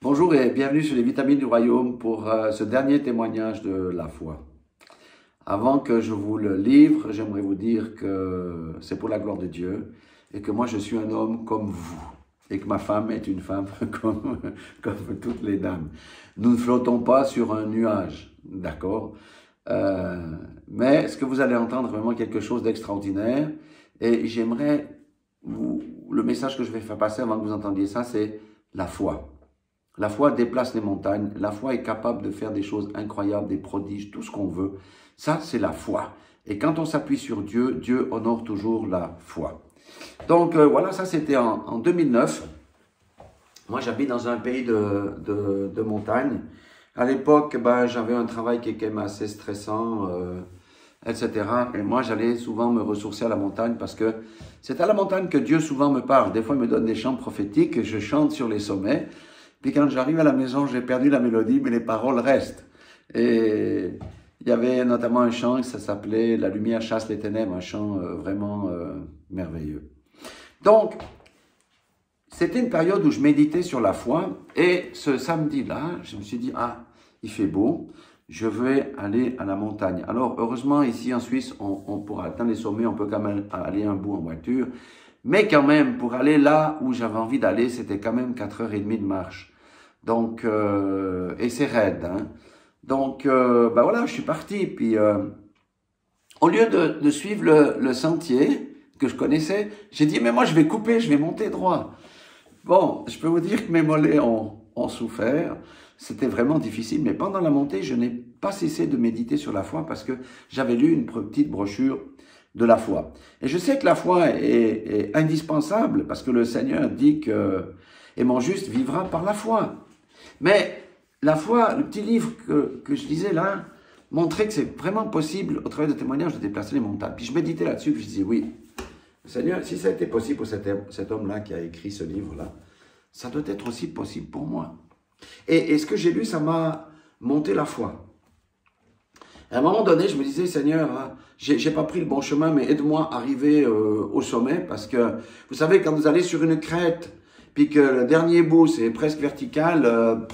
Bonjour et bienvenue sur les vitamines du royaume pour ce dernier témoignage de la foi. Avant que je vous le livre, j'aimerais vous dire que c'est pour la gloire de Dieu et que moi je suis un homme comme vous et que ma femme est une femme comme toutes les dames. Nous ne flottons pas sur un nuage, d'accord? Mais ce que vous allez entendre est vraiment quelque chose d'extraordinaire et j'aimerais, le message que je vais faire passer avant que vous entendiez ça, c'est la foi. La foi déplace les montagnes, la foi est capable de faire des choses incroyables, des prodiges, tout ce qu'on veut. Ça, c'est la foi. Et quand on s'appuie sur Dieu, Dieu honore toujours la foi. Donc voilà, ça c'était en 2009. Moi, j'habite dans un pays de montagne. À l'époque, j'avais un travail qui est quand même assez stressant, etc. Et moi, j'allais souvent me ressourcer à la montagne parce que c'est à la montagne que Dieu souvent me parle. Des fois, il me donne des chants prophétiques et je chante sur les sommets. Puis quand j'arrive à la maison, j'ai perdu la mélodie, mais les paroles restent. Et il y avait notamment un chant, ça s'appelait « La lumière chasse les ténèbres », un chant vraiment merveilleux. Donc, c'était une période où je méditais sur la foi, et ce samedi-là, je me suis dit « Ah, il fait beau, je vais aller à la montagne ». Alors, heureusement, ici en Suisse, pour atteindre les sommets, on peut quand même aller un bout en voiture. Mais quand même, pour aller là où j'avais envie d'aller, c'était quand même 4h30 de marche. Donc, et c'est raide, hein. Donc, voilà, je suis parti. Puis, au lieu de suivre le sentier que je connaissais, j'ai dit, mais moi, je vais couper, je vais monter droit. Bon, je peux vous dire que mes mollets ont souffert. C'était vraiment difficile. Mais pendant la montée, je n'ai pas cessé de méditer sur la foi parce que j'avais lu une petite brochure de la foi. Et je sais que la foi est indispensable parce que le Seigneur dit que « Et mon juste vivra par la foi ». Mais la foi, le petit livre que je lisais là, montrait que c'est vraiment possible, au travers de témoignages, de déplacer les montagnes. Puis je méditais là-dessus, puis je disais, oui, Seigneur, si ça a été possible pour cet homme-là qui a écrit ce livre-là, ça doit être aussi possible pour moi. Et ce que j'ai lu, ça m'a monté la foi. À un moment donné, je me disais, Seigneur, hein, j'ai pas pris le bon chemin, mais aide-moi à arriver au sommet, parce que, vous savez, quand vous allez sur une crête, puis que le dernier bout, c'est presque vertical,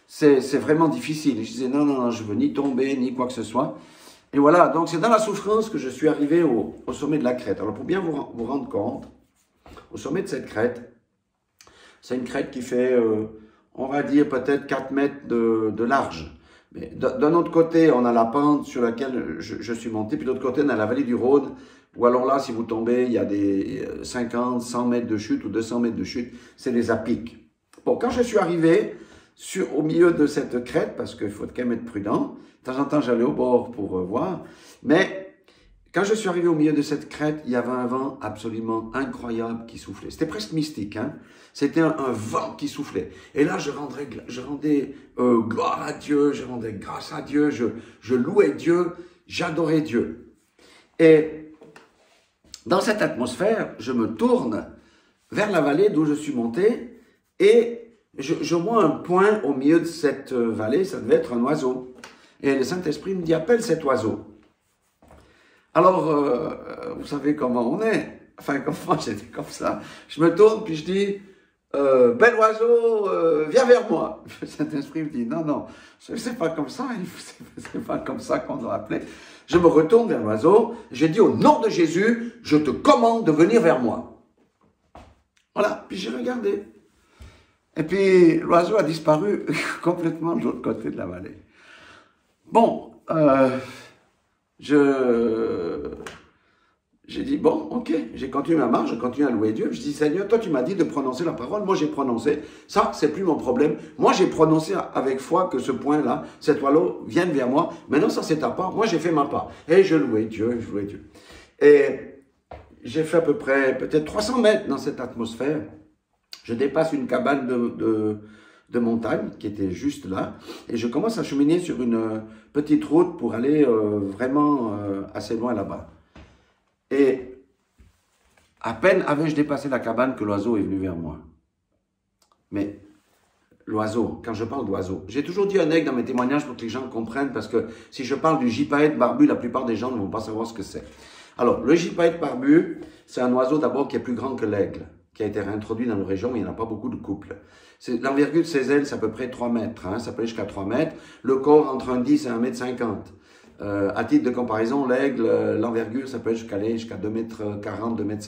c'est vraiment difficile. Et je disais, non, je veux ni tomber, ni quoi que ce soit. Et voilà, donc c'est dans la souffrance que je suis arrivé au sommet de la crête. Alors, pour bien vous rendre compte, au sommet de cette crête, c'est une crête qui fait, on va dire, peut-être 4 mètres de large. Mais d'un autre côté, on a la pente sur laquelle je suis monté, puis de l'autre côté, on a la vallée du Rhône, où alors là, si vous tombez, il y a des 50, 100 mètres de chute ou 200 mètres de chute, c'est des à-pics. Bon, quand je suis arrivé au milieu de cette crête, parce qu'il faut quand même être prudent, de temps en temps, j'allais au bord pour voir, mais quand je suis arrivé au milieu de cette crête, il y avait un vent absolument incroyable qui soufflait. C'était presque mystique, hein. C'était un vent qui soufflait. Et là, je rendais gloire à Dieu, je rendais grâce à Dieu, je louais Dieu, j'adorais Dieu. Et dans cette atmosphère, je me tourne vers la vallée d'où je suis monté et je vois un point au milieu de cette vallée, ça devait être un oiseau. Et le Saint-Esprit me dit, appelle cet oiseau. Alors, vous savez comment on est. Enfin, comme moi, j'étais comme ça. Je me tourne, puis je dis, bel oiseau, viens vers moi. Le Saint-Esprit me dit, non, c'est pas comme ça, c'est pas comme ça qu'on doit appeler. Je me retourne vers l'oiseau, j'ai dit, au nom de Jésus, je te commande de venir vers moi. Voilà, puis j'ai regardé. Et puis, l'oiseau a disparu complètement de l'autre côté de la vallée. Bon, j'ai dit, bon, ok, j'ai continué ma marche, je continue à louer Dieu. Je dis, Seigneur, toi tu m'as dit de prononcer la parole, moi j'ai prononcé, ça c'est plus mon problème. Moi j'ai prononcé avec foi que ce point-là, cet oiseau vienne vers moi. Maintenant ça c'est ta part, moi j'ai fait ma part. Et je louais Dieu, je louais Dieu. Et j'ai fait à peu près, peut-être 300 mètres dans cette atmosphère. Je dépasse une cabane de montagne qui était juste là, et je commence à cheminer sur une petite route pour aller vraiment assez loin là-bas. Et à peine avais-je dépassé la cabane que l'oiseau est venu vers moi. Mais l'oiseau, quand je parle d'oiseau, j'ai toujours dit un aigle dans mes témoignages pour que les gens comprennent, parce que si je parle du gypaète barbu, la plupart des gens ne vont pas savoir ce que c'est. Alors, le gypaète barbu, c'est un oiseau d'abord qui est plus grand que l'aigle, qui a été réintroduit dans nos régions, mais il n'y en a pas beaucoup de couples. L'envergure de ses ailes, c'est à peu près 3 mètres, hein, ça peut aller jusqu'à 3 mètres. Le corps entre 1,10 et 1,50 m. À titre de comparaison, l'aigle, l'envergure, ça peut aller jusqu'à 2,40 m, 2,50 m.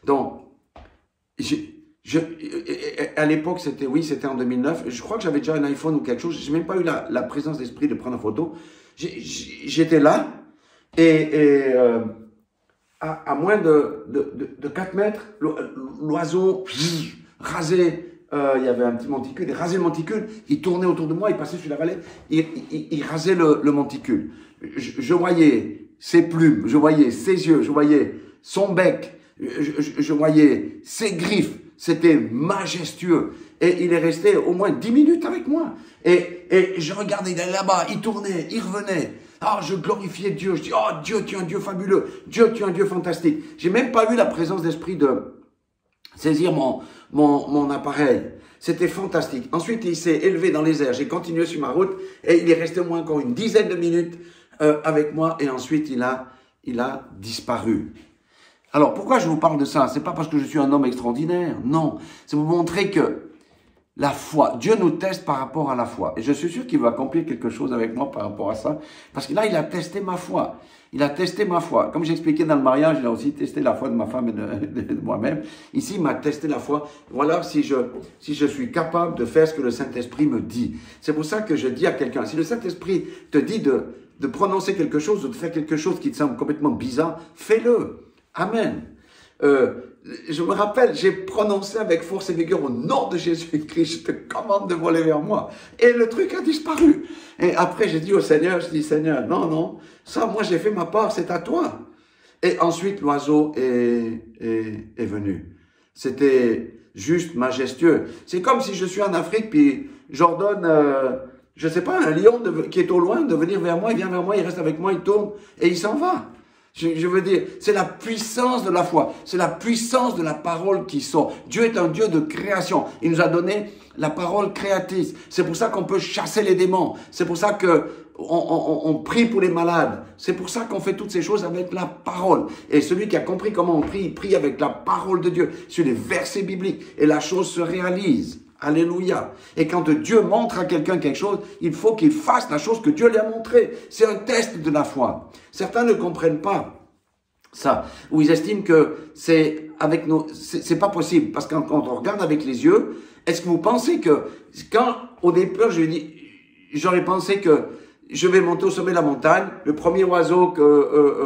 Donc, à l'époque, c'était en 2009. Je crois que j'avais déjà un iPhone ou quelque chose. Je n'ai même pas eu la présence d'esprit de prendre en photo. J'étais là et à moins de 4 mètres, l'oiseau rasait. Il y avait un petit monticule. Il rasait le monticule. Il tournait autour de moi. Il passait sur la vallée. Il rasait le monticule. Je voyais ses plumes. Je voyais ses yeux. Je voyais son bec. Je voyais ses griffes. C'était majestueux. Et il est resté au moins 10 minutes avec moi. Et je regardais, il allait là-bas, il tournait, il revenait. Ah, je glorifiais Dieu. Je dis, oh Dieu, tu es un Dieu fabuleux. Dieu, tu es un Dieu fantastique. J'ai même pas eu la présence d'esprit de saisir mon appareil. C'était fantastique. Ensuite, il s'est élevé dans les airs. J'ai continué sur ma route et il est resté au moins encore une dizaine de minutes avec moi. Et ensuite, il a disparu. Alors, pourquoi je vous parle de ça? C'est pas parce que je suis un homme extraordinaire. Non. C'est pour vous montrer que la foi, Dieu nous teste par rapport à la foi. Et je suis sûr qu'il va accomplir quelque chose avec moi par rapport à ça. Parce que là, il a testé ma foi. Il a testé ma foi. Comme j'expliquais dans le mariage, il a aussi testé la foi de ma femme et de moi-même. Ici, il m'a testé la foi. Voilà si je suis capable de faire ce que le Saint-Esprit me dit. C'est pour ça que je dis à quelqu'un, si le Saint-Esprit te dit de prononcer quelque chose ou de faire quelque chose qui te semble complètement bizarre, fais-le. Amen. Je me rappelle, j'ai prononcé avec force et vigueur au nom de Jésus-Christ, je te commande de voler vers moi. Et le truc a disparu. Et après, j'ai dit au Seigneur, Seigneur, non, ça, moi, j'ai fait ma part, c'est à toi. Et ensuite, l'oiseau est venu. C'était juste majestueux. C'est comme si je suis en Afrique, puis j'ordonne, je sais pas, un lion qui est au loin de venir vers moi, il vient vers moi, il reste avec moi, il tourne, et il s'en va. Je veux dire, c'est la puissance de la foi, c'est la puissance de la parole qui sort. Dieu est un Dieu de création. Il nous a donné la parole créatrice. C'est pour ça qu'on peut chasser les démons. C'est pour ça que on prie pour les malades. C'est pour ça qu'on fait toutes ces choses avec la parole. Et celui qui a compris comment on prie, il prie avec la parole de Dieu, sur les versets bibliques. Et la chose se réalise. Alléluia. Et quand Dieu montre à quelqu'un quelque chose, il faut qu'il fasse la chose que Dieu lui a montrée. C'est un test de la foi. Certains ne comprennent pas ça, ou ils estiment que c'est c'est pas possible. Parce que quand on regarde avec les yeux, est-ce que vous pensez que, au départ, j'aurais pensé que je vais monter au sommet de la montagne, le premier oiseau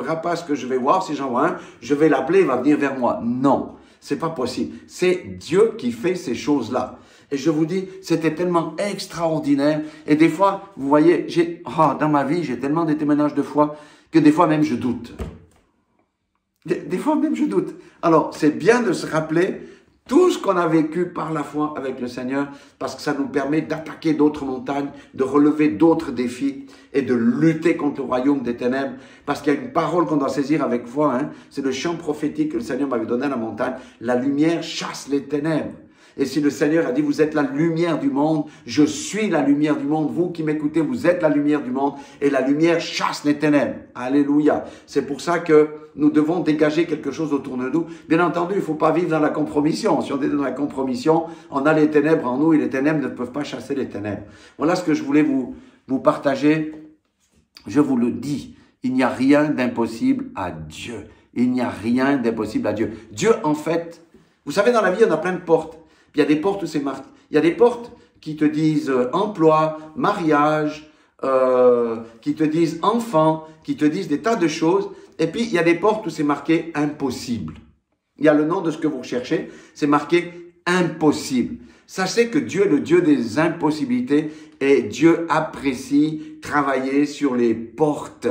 rapace que je vais voir, si j'en vois un, je vais l'appeler, il va venir vers moi. Non, c'est pas possible. C'est Dieu qui fait ces choses-là. Et je vous dis, c'était tellement extraordinaire. Et des fois, vous voyez, dans ma vie, j'ai tellement des témoignages de foi que des fois même je doute. Des fois même je doute. Alors, c'est bien de se rappeler tout ce qu'on a vécu par la foi avec le Seigneur, parce que ça nous permet d'attaquer d'autres montagnes, de relever d'autres défis et de lutter contre le royaume des ténèbres. Parce qu'il y a une parole qu'on doit saisir avec foi, hein. C'est le chant prophétique que le Seigneur m'avait donné à la montagne. La lumière chasse les ténèbres. Et si le Seigneur a dit, vous êtes la lumière du monde, je suis la lumière du monde, vous qui m'écoutez, vous êtes la lumière du monde, et la lumière chasse les ténèbres. Alléluia. C'est pour ça que nous devons dégager quelque chose autour de nous. Bien entendu, il ne faut pas vivre dans la compromission. Si on est dans la compromission, on a les ténèbres en nous, et les ténèbres ne peuvent pas chasser les ténèbres. Voilà ce que je voulais vous partager. Je vous le dis, il n'y a rien d'impossible à Dieu. Il n'y a rien d'impossible à Dieu. Dieu, en fait, vous savez, dans la vie, on a plein de portes. Il y a des portes où c'est marqué. Il y a des portes qui te disent emploi, mariage, qui te disent enfant, qui te disent des tas de choses. Et puis, il y a des portes où c'est marqué impossible. Il y a le nom de ce que vous recherchez, c'est marqué impossible. Sachez que Dieu est le Dieu des impossibilités et Dieu apprécie travailler sur les portes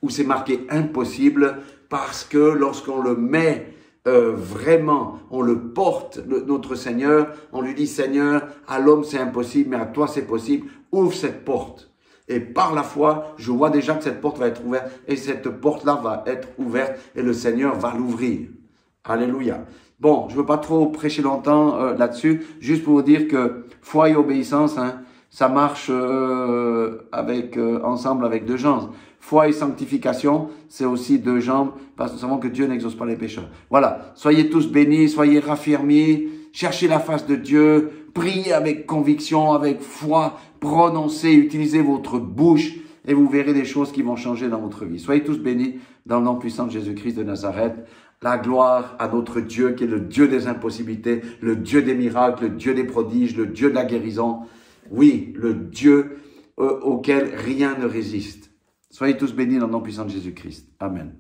où c'est marqué impossible parce que lorsqu'on le met vraiment, on le porte, notre Seigneur, on lui dit, Seigneur, à l'homme c'est impossible, mais à toi c'est possible, ouvre cette porte. Et par la foi, je vois déjà que cette porte va être ouverte, et cette porte-là va être ouverte, et le Seigneur va l'ouvrir. Alléluia. Bon, je ne veux pas trop prêcher longtemps là-dessus, juste pour vous dire que foi et obéissance, hein, ça marche ensemble avec deux jambes. Foi et sanctification, c'est aussi deux jambes, parce que nous savons que Dieu n'exauce pas les pécheurs. Voilà, soyez tous bénis, soyez raffermis, cherchez la face de Dieu, priez avec conviction, avec foi, prononcez, utilisez votre bouche, et vous verrez des choses qui vont changer dans votre vie. Soyez tous bénis dans le nom puissant de Jésus-Christ de Nazareth. La gloire à notre Dieu qui est le Dieu des impossibilités, le Dieu des miracles, le Dieu des prodiges, le Dieu de la guérison. Oui, le Dieu auquel rien ne résiste. Soyez tous bénis dans le nom puissant de Jésus-Christ. Amen.